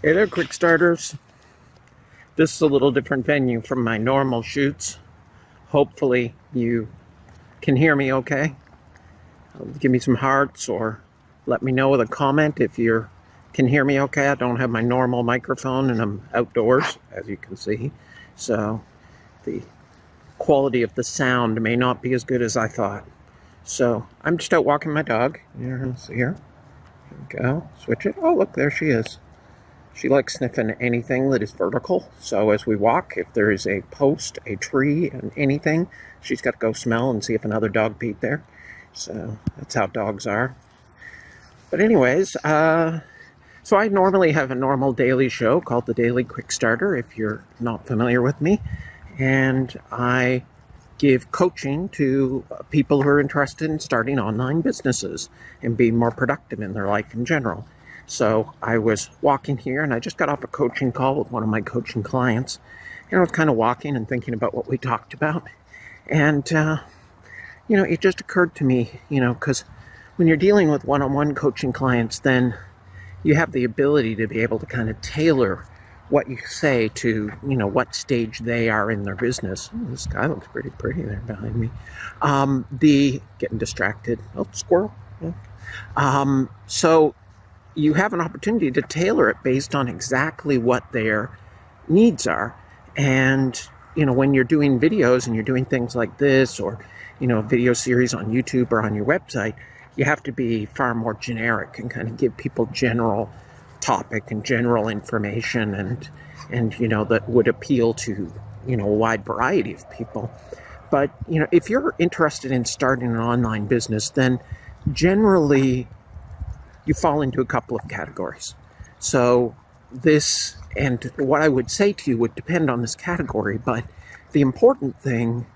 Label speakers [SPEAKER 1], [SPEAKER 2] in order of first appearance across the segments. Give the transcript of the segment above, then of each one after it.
[SPEAKER 1] Hey there, quick starters. This is a little different venue from my normal shoots. Hopefully you can hear me okay. Give me some hearts or let me know with a comment if you can hear me okay. I don't have my normal microphone and I'm outdoors, as you can see. So the quality of the sound may not be as good as I thought. So I'm just out walking my dog. Here, here we go. Switch it. Oh, look, there she is. She likes sniffing anything that is vertical. So as we walk, if there is a post, a tree, and anything, she's got to go smell and see if another dog peed there. So that's how dogs are. But anyways, so I normally have a normal daily show called the Daily Quick Starter, if you're not familiar with me. And I give coaching to people who are interested in starting online businesses and being more productive in their life in general. So I was walking here and I just got off a coaching call with one of my coaching clients. And I was kind of walking and thinking about what we talked about. And, it just occurred to me, because when you're dealing with one-on-one coaching clients, then you have the ability to be able to kind of tailor what you say to, what stage they are in their business. Oh, this guy looks pretty there behind me. Getting distracted. Oh, squirrel. Yeah. So you have an opportunity to tailor it based on exactly what their needs are. And, when you're doing videos and you're doing things like this or, a video series on YouTube or on your website, you have to be far more generic and kind of give people general topic and general information and that would appeal to, a wide variety of people. But, if you're interested in starting an online business, then generally you fall into a couple of categories. So this, and what I would say to you would depend on this category, but the important thing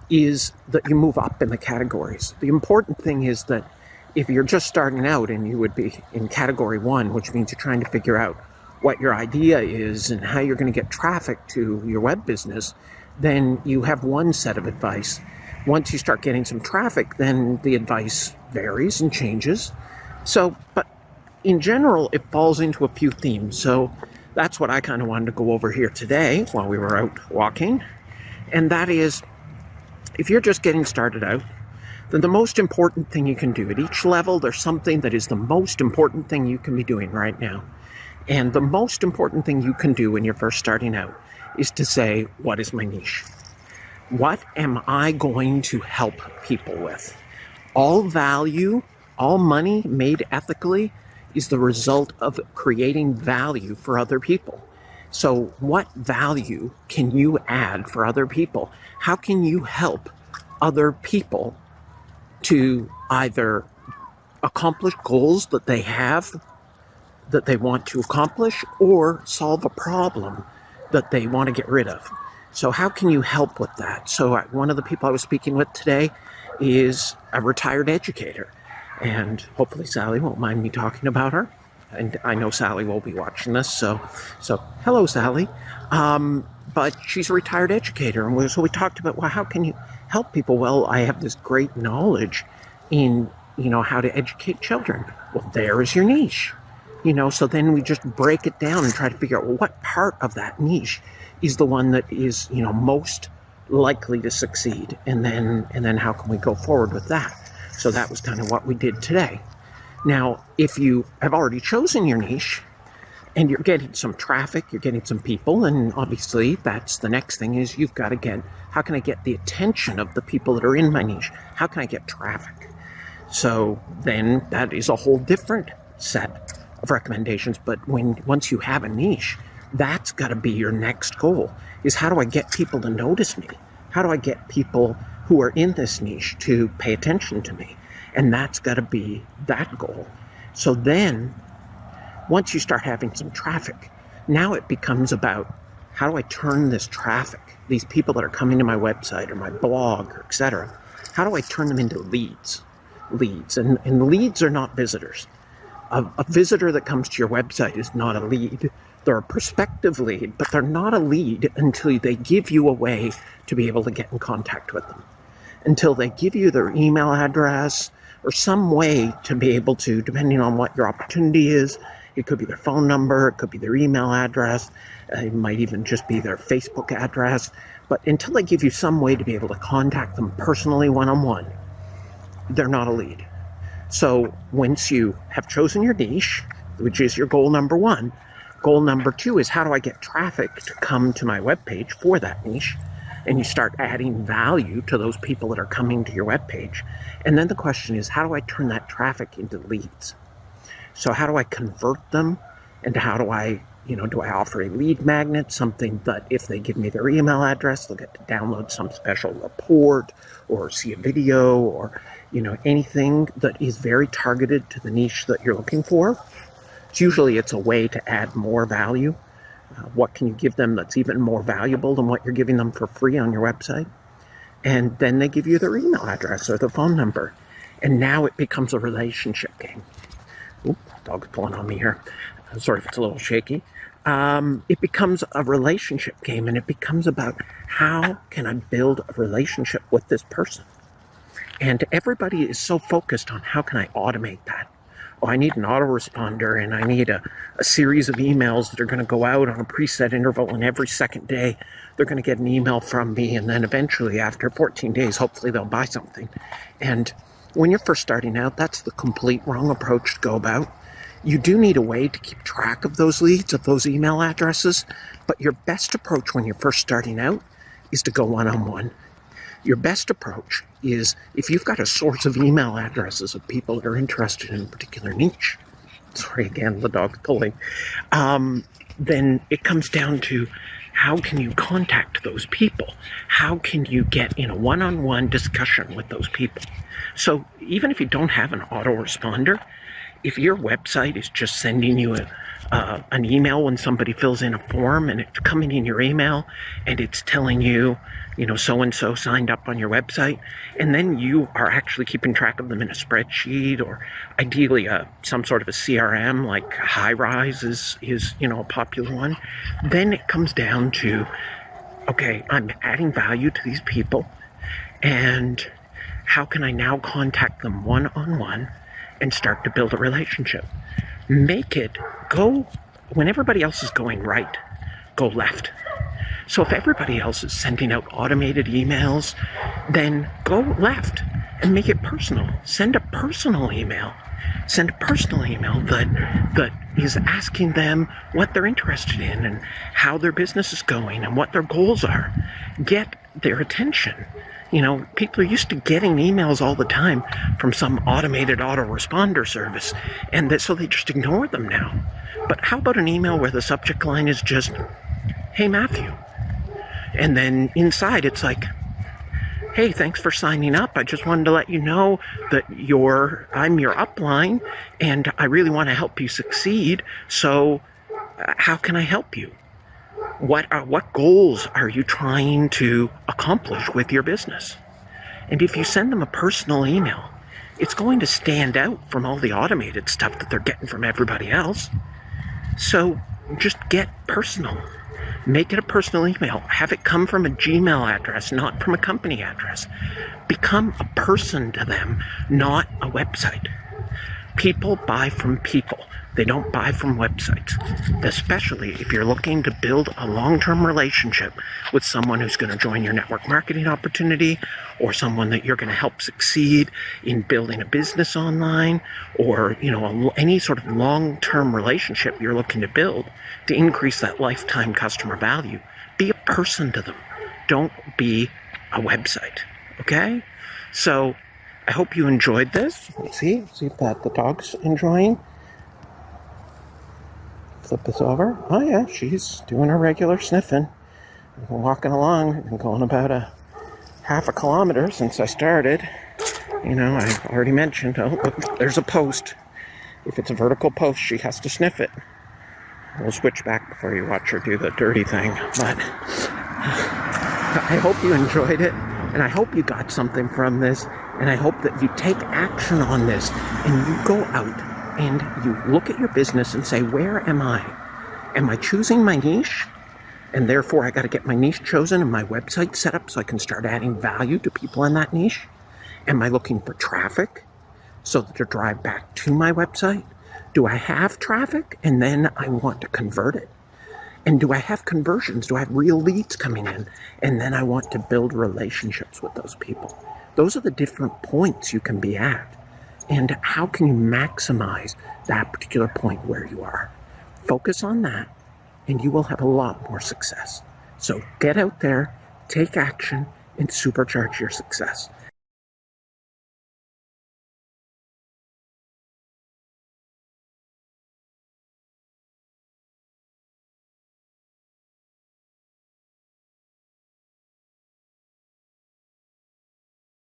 [SPEAKER 1] is that you move up in the categories. The important thing is that if you're just starting out and you would be in category 1, which means you're trying to figure out what your idea is and how you're going to get traffic to your web business, then you have one set of advice. Once you start getting some traffic, then the advice varies and changes. So, but in general, it falls into a few themes. So that's what I kind of wanted to go over here today while we were out walking. And that is, if you're just getting started out, then the most important thing you can do at each level, there's something that is the most important thing you can be doing right now. And the most important thing you can do when you're first starting out is to say, what is my niche? What am I going to help people with? All value, all money made ethically is the result of creating value for other people. So what value can you add for other people? How can you help other people to either accomplish goals that they have, that they want to accomplish, or solve a problem that they want to get rid of? So how can you help with that? So one of the people I was speaking with today is a retired educator. And hopefully Sally won't mind me talking about her. And I know Sally will be watching this, so hello, Sally. But she's a retired educator, and so we talked about, well, how can you help people? Well, I have this great knowledge in, how to educate children. Well, there is your niche. So then we just break it down and try to figure out, well, what part of that niche is the one that is, most likely to succeed, and then how can we go forward with that? So that was kind of what we did today. Now, if you have already chosen your niche and you're getting some traffic, you're getting some people, and obviously that's the next thing is you've got to get, how can I get the attention of the people that are in my niche? How can I get traffic? So then that is a whole different set of recommendations. But once you have a niche, that's got to be your next goal, is how do I get people to notice me? How do I get people who are in this niche to pay attention to me? And that's got to be that goal. So then, once you start having some traffic, now it becomes about, how do I turn this traffic, these people that are coming to my website or my blog, or etc., how do I turn them into leads? And leads are not visitors. A visitor that comes to your website is not a lead. They're a prospective lead, but they're not a lead until they give you a way to be able to get in contact with them. Until they give you their email address or some way to be able to, depending on what your opportunity is, It could be their phone number, it could be their email address, it might even just be their Facebook address. But until they give you some way to be able to contact them personally one-on-one, they're not a lead. So once you have chosen your niche, which is your goal number one, goal number two is how do I get traffic to come to my webpage for that niche? And you start adding value to those people that are coming to your webpage. And then the question is, how do I turn that traffic into leads? So how do I convert them? And how do I, do I offer a lead magnet, something that if they give me their email address, they'll get to download some special report or see a video or, anything that is very targeted to the niche that you're looking for. Usually it's a way to add more value. What can you give them that's even more valuable than what you're giving them for free on your website? And then they give you their email address or the phone number. And now it becomes a relationship game. Oop, dog's pulling on me here. Sorry if it's a little shaky. It becomes a relationship game, and it becomes about how can I build a relationship with this person? And everybody is so focused on how can I automate that? Oh, I need an autoresponder, and I need a series of emails that are going to go out on a preset interval, and every second day they're going to get an email from me, and then eventually after 14 days, hopefully they'll buy something. And when you're first starting out, that's the complete wrong approach to go about. You do need a way to keep track of those leads, of those email addresses, but your best approach when you're first starting out is to go one-on-one. Your best approach is if you've got a source of email addresses of people that are interested in a particular niche. Sorry, again, the dog's pulling. Then it comes down to how can you contact those people? How can you get in a one-on-one discussion with those people? So even if you don't have an autoresponder, if your website is just sending you an email when somebody fills in a form and it's coming in your email and it's telling you, so-and-so signed up on your website, and then you are actually keeping track of them in a spreadsheet or ideally some sort of a CRM like High-Rise is a popular one, then it comes down to, okay, I'm adding value to these people, and how can I now contact them one-on-one and start to build a relationship? Make it go, when everybody else is going right, go left. So if everybody else is sending out automated emails, then go left and make it personal. Send a personal email. Send a personal email that is asking them what they're interested in and how their business is going and what their goals are. Get their attention. People are used to getting emails all the time from some automated autoresponder service, and so they just ignore them now. But how about an email where the subject line is just, "Hey, Matthew," and then inside it's like, "Hey, thanks for signing up. I just wanted to let you know that I'm your upline, and I really want to help you succeed. So, how can I help you? What goals are you trying to accomplish with your business?" And if you send them a personal email, it's going to stand out from all the automated stuff that they're getting from everybody else. So just get personal. Make it a personal email. Have it come from a Gmail address, not from a company address. Become a person to them, not a website. People buy from people. They don't buy from websites, especially if you're looking to build a long-term relationship with someone who's going to join your network marketing opportunity, or someone that you're going to help succeed in building a business online, or any sort of long-term relationship you're looking to build to increase that lifetime customer value. Be a person to them. Don't be a website. Okay? So I hope you enjoyed this. Let's see if the dog's enjoying. Flip this over. Oh yeah, she's doing her regular sniffing. I've been walking along. I've been going about a half a kilometer since I started. I already mentioned, look, there's a post. If it's a vertical post, she has to sniff it. We'll switch back before you watch her do the dirty thing. But I hope you enjoyed it, and I hope you got something from this, and I hope that you take action on this, and you go out and you look at your business and say, where am I? Am I choosing my niche? And therefore I got to get my niche chosen and my website set up so I can start adding value to people in that niche. Am I looking for traffic so that to drive back to my website? Do I have traffic? And then I want to convert it. And do I have conversions? Do I have real leads coming in? And then I want to build relationships with those people. Those are the different points you can be at. And how can you maximize that particular point where you are? Focus on that, and you will have a lot more success. So get out there, take action, and supercharge your success.